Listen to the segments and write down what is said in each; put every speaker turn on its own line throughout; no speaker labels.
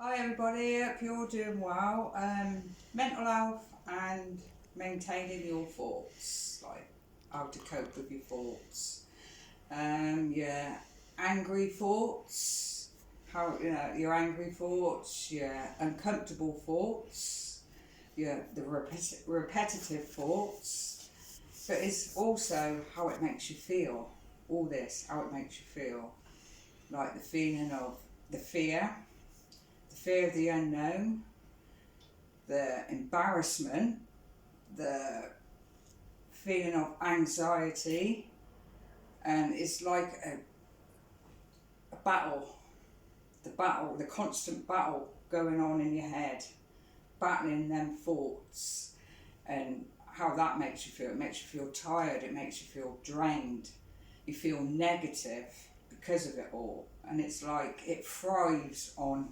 Hi everybody, hope you're all doing well. Mental health and maintaining your thoughts, like how to cope with your thoughts. Your angry thoughts, your angry thoughts, your uncomfortable thoughts, the repetitive thoughts, but it's also how it makes you feel. All this, how it makes you feel, like the feeling of the fear of the unknown, the embarrassment, the feeling of anxiety, and it's like a battle, the constant battle going on in your head, battling them thoughts, and how that makes you feel. It makes you feel tired, it makes you feel drained, you feel negative because of it all, and it's like it thrives on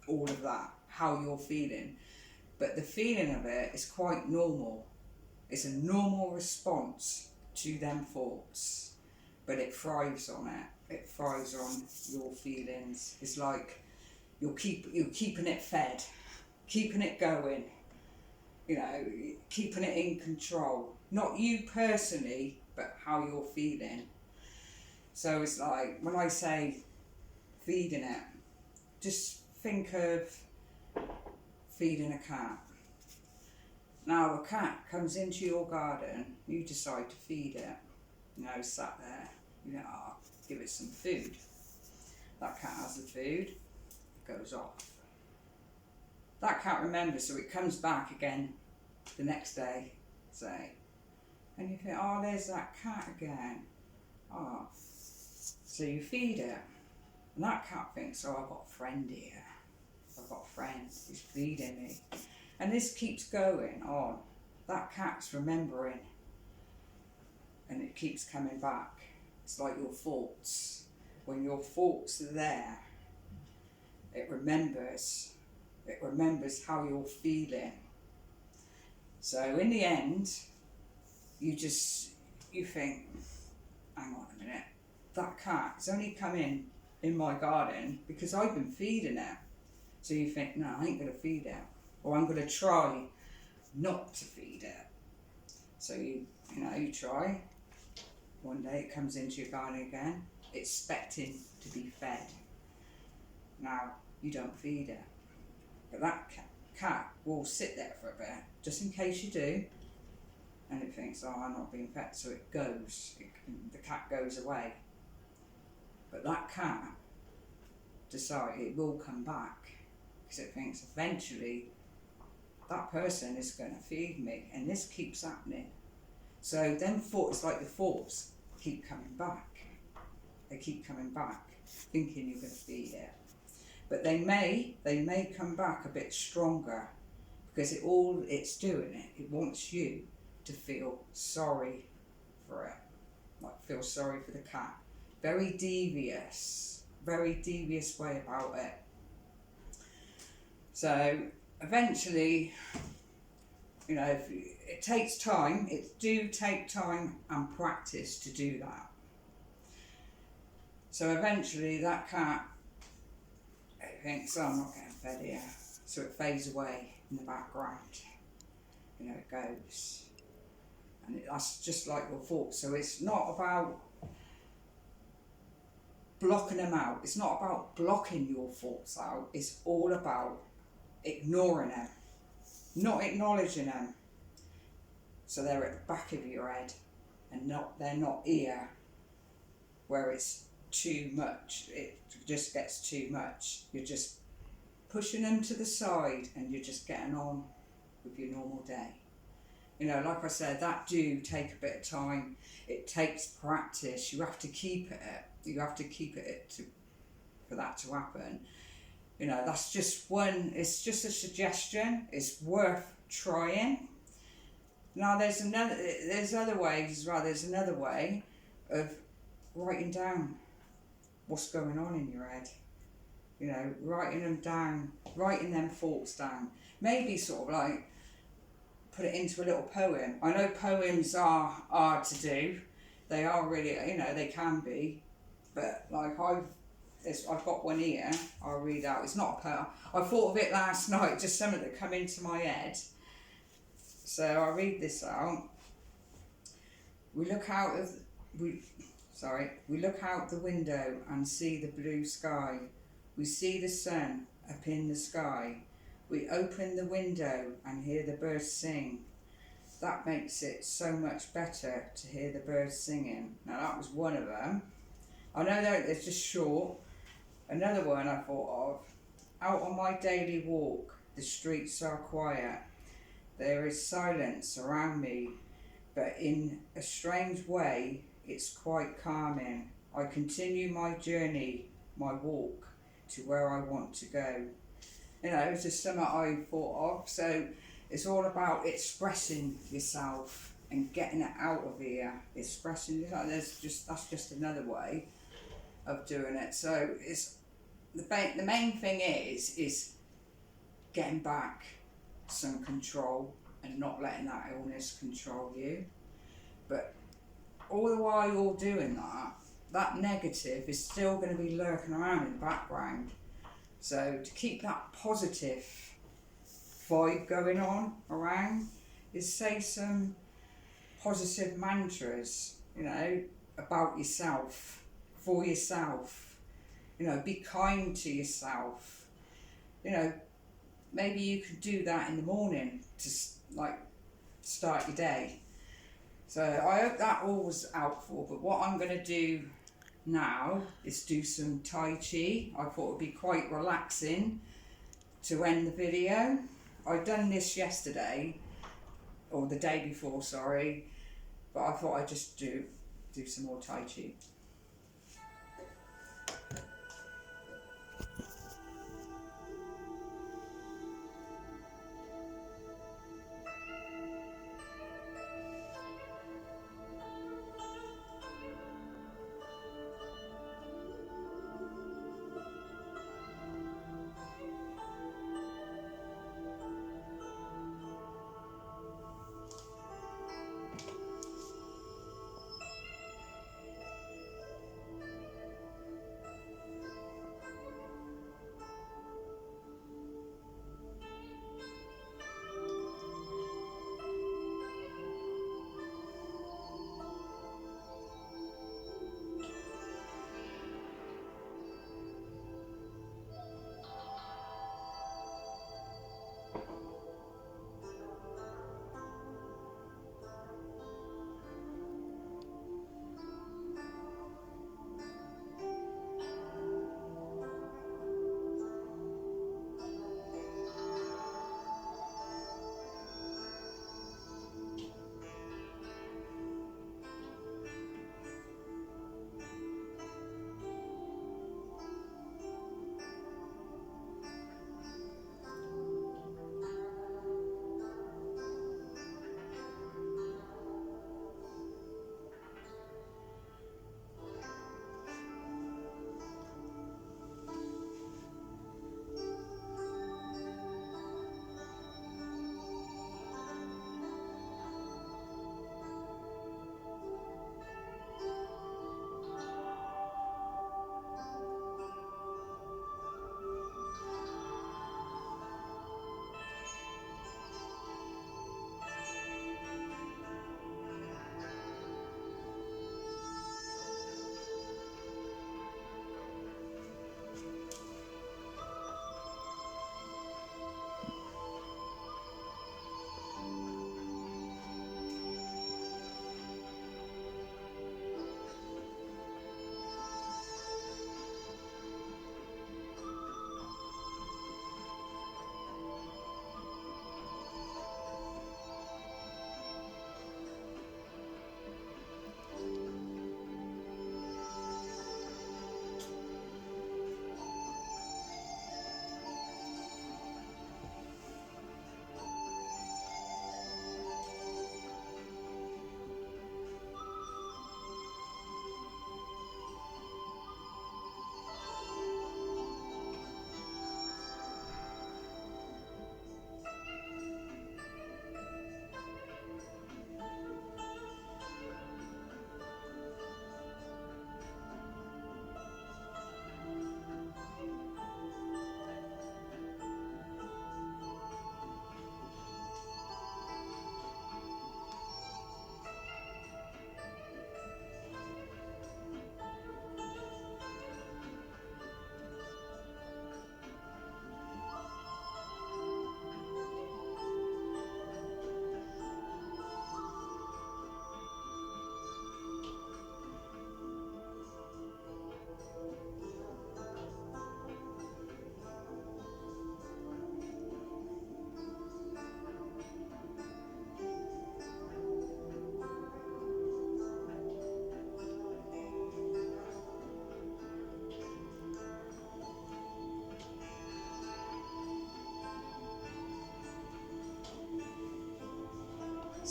all of that, how you're feeling. But the feeling of it is quite normal. It's a normal response to them thoughts, but it thrives on it. It thrives on your feelings. It's like you're keeping it fed, keeping it going, keeping it in control. Not you personally, but how you're feeling. So it's like when I say feeding it, just think of feeding a cat. Now a cat comes into your garden, you decide to feed it. Sat there, give it some food. That cat has the food, it goes off. That cat remembers, so it comes back again the next day, say, and you think, oh, there's that cat again. Oh, so you feed it, and that cat thinks, oh, I've got a friend here. I've got a friend who's feeding me. And this keeps going on. That cat's remembering, and it keeps coming back. It's like your thoughts. When your thoughts are there, it remembers how you're feeling. So in the end, you think, hang on a minute, that cat's only come in my garden because I've been feeding it. So you think, no, I ain't going to feed it. Or I'm going to try not to feed it. So you try. One day it comes into your garden again, expecting to be fed. Now, you don't feed it. But that cat will sit there for a bit, just in case you do. And it thinks, oh, I'm not being fed. So it goes. The cat goes away. But that cat decides it will come back. Because it thinks eventually that person is going to feed me, and this keeps happening. So then thoughts, like the thoughts, keep coming back. They keep coming back, thinking you're going to feed it. But they may come back a bit stronger, because it's doing it wants you to feel sorry for it, like feel sorry for the cat. Very devious way about it. So eventually, it takes time. It do take time and practice to do that. So eventually that cat, it thinks, oh, I'm not getting fed here. So it fades away in the background. It goes. And that's just like your thoughts. So it's not about blocking them out. It's not about blocking your thoughts out. It's all about ignoring them, not acknowledging them. So they're at the back of your head, and they're not here where it's too much. It just gets too much. You're just pushing them to the side, and you're just getting on with your normal day. Like I said, that do take a bit of time. It takes practice. You have to keep it. For that to happen. That's just one. It's just a suggestion. It's worth trying. Now there's other ways as well. There's another way of writing down what's going on in your head. Writing them down, writing them thoughts down. Maybe sort of like put it into a little poem. I know poems are hard to do. They are really, they can be. But like I've got one here. I'll read out. It's not a poem. I thought of it last night, just something that come into my head. So I'll read this out. We look out the window and see the blue sky. We see the sun up in the sky. We open the window and hear the birds sing. That makes it so much better to hear the birds singing. Now that was one of them. I know that it's just short. Another one I thought of. Out on my daily walk, the streets are quiet. There is silence around me, but in a strange way, it's quite calming. I continue my journey, my walk, to where I want to go. You know, it's just something I thought of. So it's all about expressing yourself and getting it out of here. Expressing yourself. That's just another way of doing it. So it's the main thing is getting back some control and not letting that illness control you. But all the while you're doing that negative is still going to be lurking around in the background. So to keep that positive vibe going on around is say some positive mantras, you know, about yourself, for yourself. You know, be kind to yourself. You know, maybe you could do that in the morning to start your day. So I hope that all was helpful. But what I'm going to do now is do some Tai Chi. I thought it would be quite relaxing to end the video. I'd done this yesterday, or the day before, sorry, but I thought I'd just do some more Tai Chi.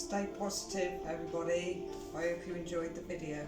stay positive, everybody. I hope you enjoyed the video.